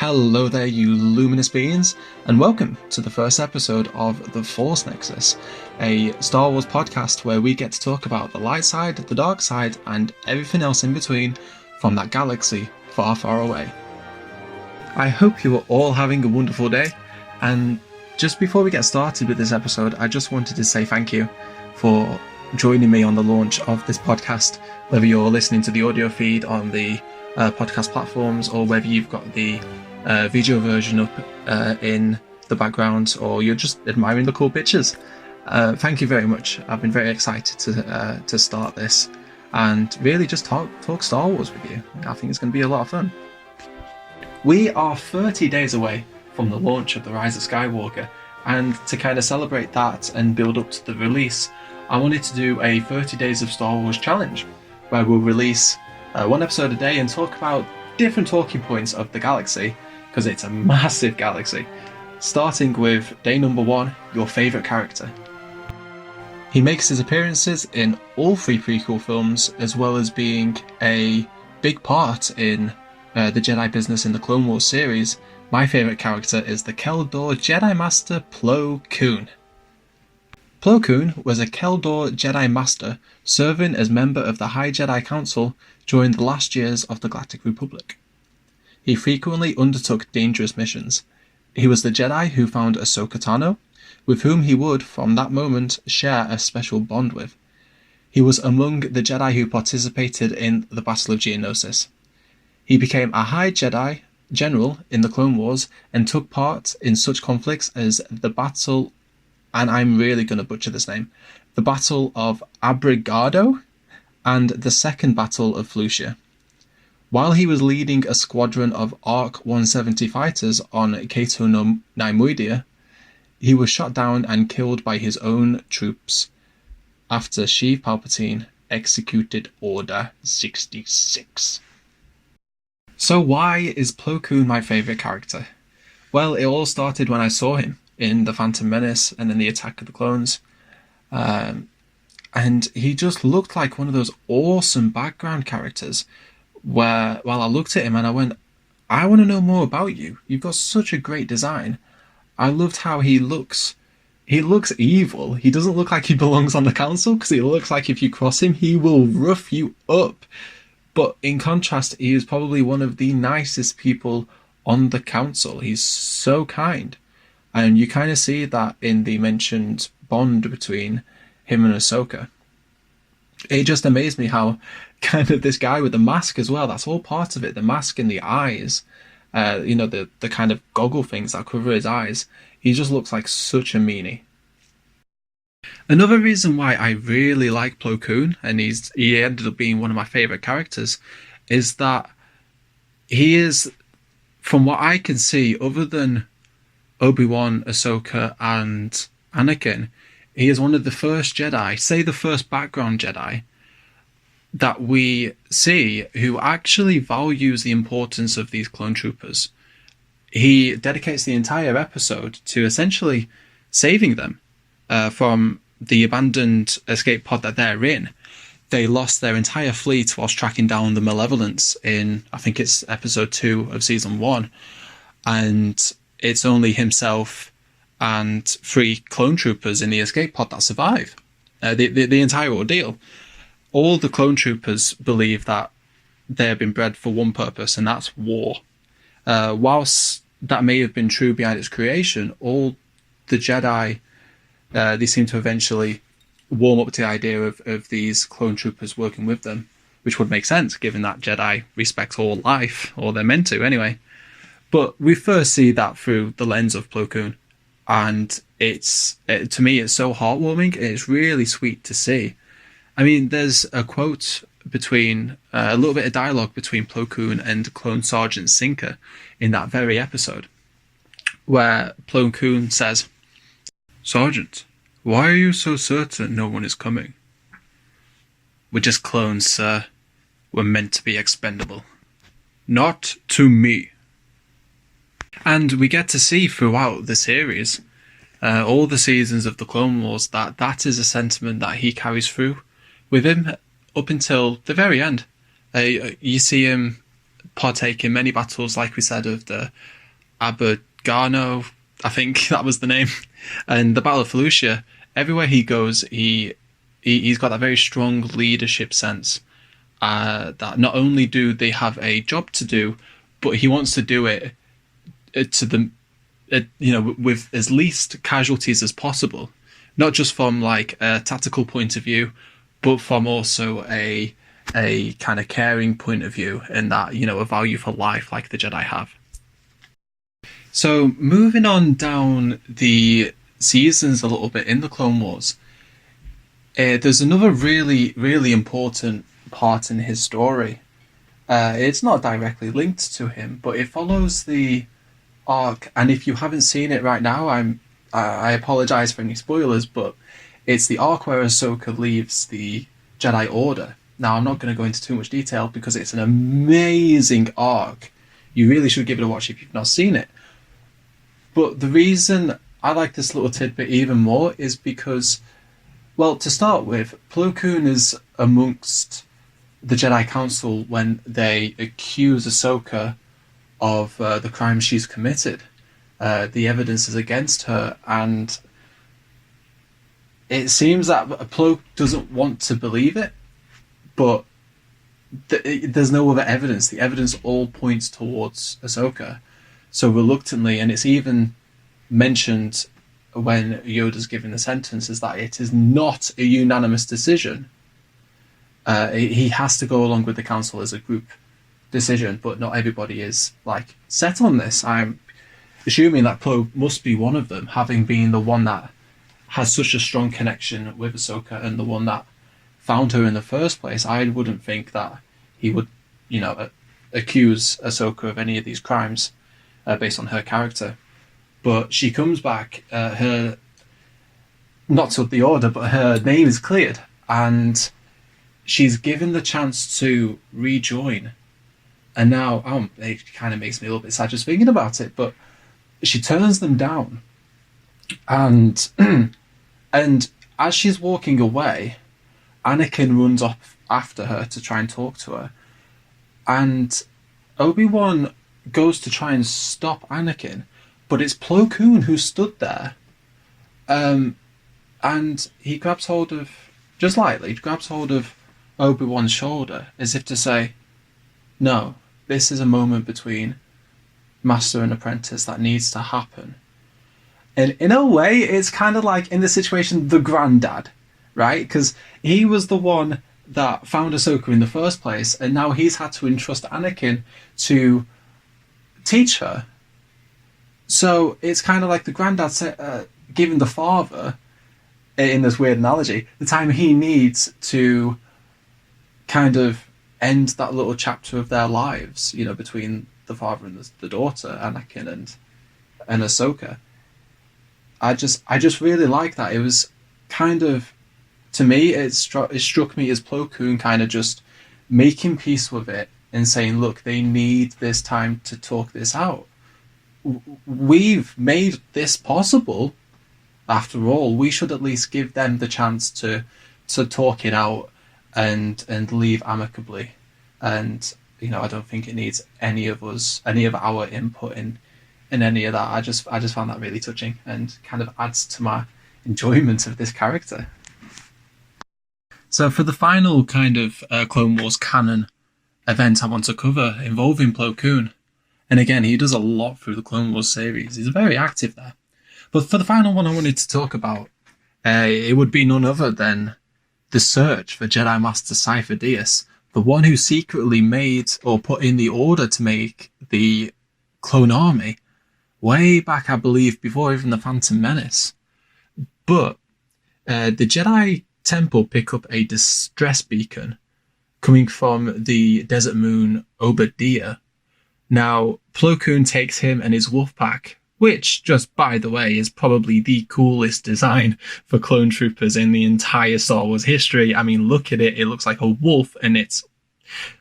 Hello there, you luminous beings, and welcome to the first episode of the Force Nexus, a Star Wars podcast where we get to talk about the light side, the dark side, and everything else in between from that galaxy far, far away. I hope you are all having a wonderful day, and just before we get started with this episode, I just wanted to say thank you for joining me on the launch of this podcast, whether you're listening to the audio feed on the podcast platforms or whether you've got the video version up in the background or you're just admiring the cool pictures. Thank you very much. I've been very excited to start this and really just talk Star Wars with you. I think it's going to be a lot of fun. We are 30 days away from the launch of The Rise of Skywalker, and to kind of celebrate that and build up to the release, I wanted to do a 30 Days of Star Wars challenge where we'll release one episode a day and talk about different talking points of the galaxy, because it's a massive galaxy. Starting with day number 1, your favourite character. He makes his appearances in all 3 prequel films, as well as being a big part in the Jedi business in the Clone Wars series. My favourite character is the Keldor Jedi Master Plo Koon. Plo Koon was a Keldor Jedi Master serving as member of the High Jedi Council during the last years of the Galactic Republic. He frequently undertook dangerous missions. He was the Jedi who found Ahsoka Tano, with whom he would, from that moment, share a special bond with. He was among the Jedi who participated in the Battle of Geonosis. He became a High Jedi General in the Clone Wars and took part in such conflicts as the Battle, and I'm really going to butcher this name, the Battle of Abrigado and the Second Battle of Flucia. While he was leading a squadron of ARC 170 fighters on Cato no Neimoidia, he was shot down and killed by his own troops after Sheev Palpatine executed Order 66. So why is Plo Koon my favourite character? Well, it all started when I saw him in The Phantom Menace and in The Attack of the Clones. And he just looked like one of those awesome background characters where, well, I looked at him and I went, I want to know more about you. You've got such a great design. I loved how he looks. He looks evil. He doesn't look like he belongs on the council, because he looks like if you cross him, he will rough you up. But in contrast, he is probably one of the nicest people on the council. He's so kind. And you kind of see that in the mentioned bond between him and Ahsoka. It just amazed me how kind of this guy with the mask as well, that's all part of it. The mask and the eyes, the kind of goggle things that cover his eyes. He just looks like such a meanie. Another reason why I really like Plo Koon, and he ended up being one of my favourite characters, is that he is, from what I can see, other than Obi-Wan, Ahsoka, and Anakin, he is one of the first Jedi, say the first background Jedi, that we see who actually values the importance of these clone troopers. He dedicates the entire episode to essentially saving them from the abandoned escape pod that they're in. They lost their entire fleet whilst tracking down the Malevolence in, I think it's episode 2 of season 1. And it's only himself and 3 clone troopers in the escape pod that survive the entire ordeal. All the clone troopers believe that they have been bred for one purpose, and that's war. Whilst that may have been true behind its creation, all the Jedi, they seem to eventually warm up to the idea of these clone troopers working with them, which would make sense given that Jedi respect all life, or they're meant to anyway. But we first see that through the lens of Plo Koon, and to me it's so heartwarming. It's really sweet to see. I mean, there's a quote between a little bit of dialogue between Plo Koon and Clone Sergeant Sinker in that very episode, where Plo Koon says, "Sergeant, why are you so certain no one is coming?" "We're just clones, sir. We're meant to be expendable." "Not to me." And we get to see throughout the series, all the seasons of the Clone Wars, that is a sentiment that he carries through with him up until the very end. You see him partake in many battles, like we said, of the Abergano, I think that was the name, and the Battle of Fallujah. Everywhere he goes, he's got that very strong leadership sense. That not only do they have a job to do, but he wants to do it to the with as least casualties as possible, not just from like a tactical point of view, but from also a kind of caring point of view, and that a value for life like the Jedi have. So moving on down the seasons a little bit in the Clone Wars, there's another really, really important part in his story. It's not directly linked to him, but it follows the arc. And if you haven't seen it right now, I apologize for any spoilers, but it's the arc where Ahsoka leaves the Jedi Order. Now, I'm not going to go into too much detail because it's an amazing arc. You really should give it a watch if you've not seen it. But the reason I like this little tidbit even more is because, well, to start with, Plo Koon is amongst the Jedi Council when they accuse Ahsoka of the crimes she's committed. The evidence is against her, and it seems that Plo doesn't want to believe it, but there's no other evidence. The evidence all points towards Ahsoka. So reluctantly, and it's even mentioned when Yoda's giving the sentence, is that it is not a unanimous decision. He has to go along with the council as a group decision, but not everybody is like set on this. I'm assuming that Plo must be one of them, having been the one that has such a strong connection with Ahsoka and the one that found her in the first place. I wouldn't think that he would, accuse Ahsoka of any of these crimes based on her character. But she comes back, her not to the Order, but her name is cleared, and she's given the chance to rejoin. And now, it kind of makes me a little bit sad just thinking about it, but she turns them down. And and as she's walking away, Anakin runs off after her to try and talk to her. And Obi-Wan goes to try and stop Anakin, but it's Plo Koon who stood there. And he grabs hold of, just lightly, grabs hold of Obi-Wan's shoulder as if to say, no, this is a moment between master and apprentice that needs to happen. And in a way, it's kind of like, in this situation, the granddad, right? Because he was the one that found Ahsoka in the first place, and now he's had to entrust Anakin to teach her. So it's kind of like the granddad giving the father, in this weird analogy, the time he needs to kind of end that little chapter of their lives, between the father and the daughter, Anakin and Ahsoka. I just really like that. It was kind of, to me, it struck me as Plo Koon kind of just making peace with it and saying, look, they need this time to talk this out. We've made this possible. After all, we should at least give them the chance to talk it out and leave amicably. And I don't think it needs any of our input in any of that. I just found that really touching and kind of adds to my enjoyment of this character. So for the final kind of Clone Wars canon event I want to cover involving Plo Koon, and again, he does a lot through the Clone Wars series. He's very active there. But for the final one I wanted to talk about, it would be none other than the search for Jedi Master Cypher Dyas, the one who secretly made or put in the order to make the clone army way back, I believe, before even the Phantom Menace. But the Jedi Temple pick up a distress beacon coming from the desert moon Obadiah. Now, Plo Koon takes him and his wolf pack, which, just by the way, is probably the coolest design for clone troopers in the entire Star Wars history. I mean, look at it. It looks like a wolf, and it's,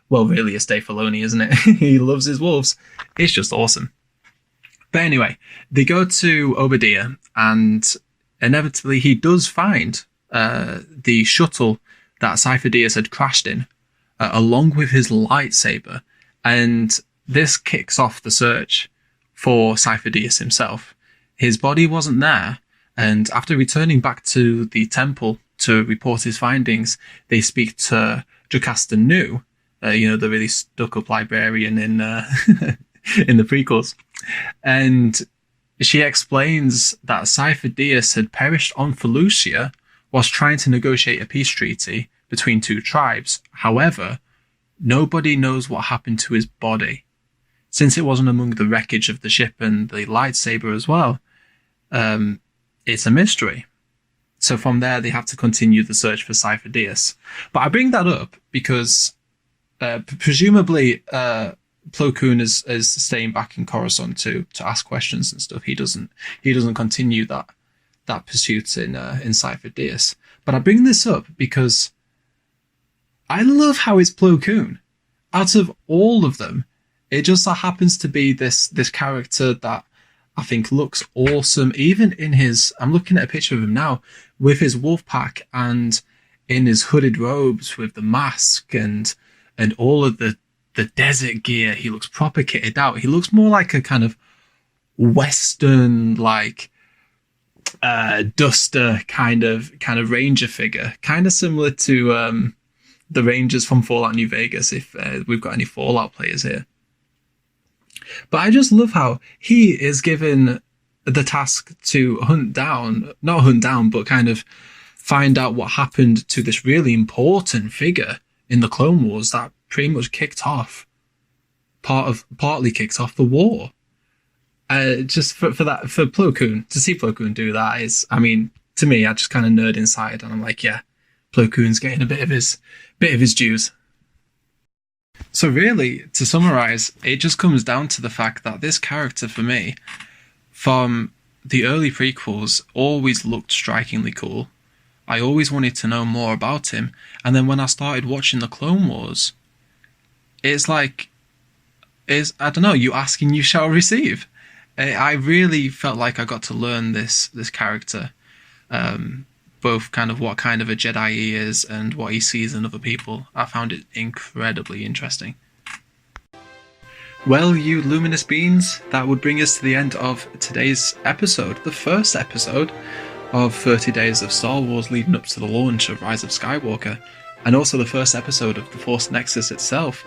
well, really, it's Dave Filoni, isn't it? He loves his wolves. It's just awesome. But anyway, they go to Obadiah, and inevitably he does find the shuttle that Cypher Dyas had crashed in, along with his lightsaber. And this kicks off the search for Cypher Deus himself. His body wasn't there, and after returning back to the temple to report his findings, they speak to Jocasta Nu, the really stuck-up librarian in in the prequels, and she explains that Cypher Deus had perished on Felucia whilst trying to negotiate a peace treaty between two tribes. However, nobody knows what happened to his body. Since it wasn't among the wreckage of the ship and the lightsaber as well, it's a mystery. So from there, they have to continue the search for Cypher Deus. But I bring that up because presumably Plo Koon is staying back in Coruscant to ask questions and stuff. He doesn't continue that pursuit in Cypher Deus. But I bring this up because I love how it's Plo Koon. Out of all of them, it just so happens to be this character that I think looks awesome. Even in I'm looking at a picture of him now with his wolf pack and in his hooded robes with the mask and all of the desert gear. He looks proper kitted out. He looks more like a kind of Western, like duster kind of ranger figure, kind of similar to the Rangers from Fallout New Vegas, if we've got any Fallout players here. But I just love how he is given the task to not hunt down, but kind of find out what happened to this really important figure in the Clone Wars that pretty much partly kicked off the war. Just for Plo Koon, to see Plo Koon do that is, I mean, to me, I just kind of nerd inside and I'm like, yeah, Plo Koon's getting a bit of his dues. So really, to summarize, it just comes down to the fact that this character, for me, from the early prequels, always looked strikingly cool. I always wanted to know more about him. And then when I started watching the Clone Wars, it's like, I don't know, you ask and you shall receive. I really felt like I got to learn this character, both kind of what kind of a Jedi he is and what he sees in other people. I found it incredibly interesting. Well, you luminous beings, that would bring us to the end of today's episode, the first episode of 30 Days of Star Wars leading up to the launch of Rise of Skywalker, and also the first episode of the Force Nexus itself.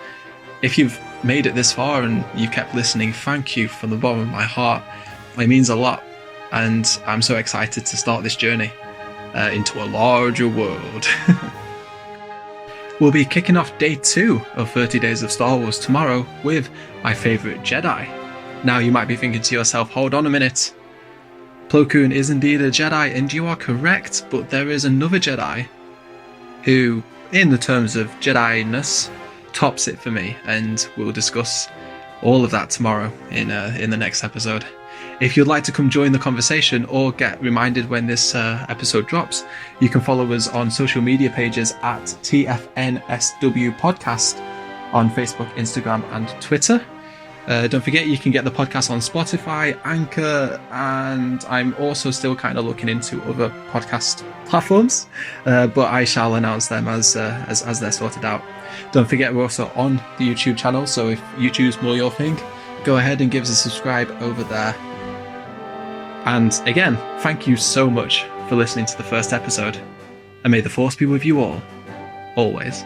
If you've made it this far and you've kept listening, thank you from the bottom of my heart. It means a lot, and I'm so excited to start this journey into a larger world. We'll be kicking off day 2 of 30 Days of Star Wars tomorrow with my favourite Jedi. Now you might be thinking to yourself, hold on a minute. Plo Koon is indeed a Jedi, and you are correct, but there is another Jedi who, in the terms of Jedi-ness, tops it for me, and we'll discuss all of that tomorrow in the next episode. If you'd like to come join the conversation or get reminded when this episode drops, you can follow us on social media pages at TFNSW Podcast on Facebook, Instagram, and Twitter. Don't forget, you can get the podcast on Spotify, Anchor, and I'm also still kind of looking into other podcast platforms, but I shall announce them as they're sorted out. Don't forget, we're also on the YouTube channel, so if YouTube's more your thing, go ahead and give us a subscribe over there. And again, thank you so much for listening to the first episode, and may the Force be with you all, always.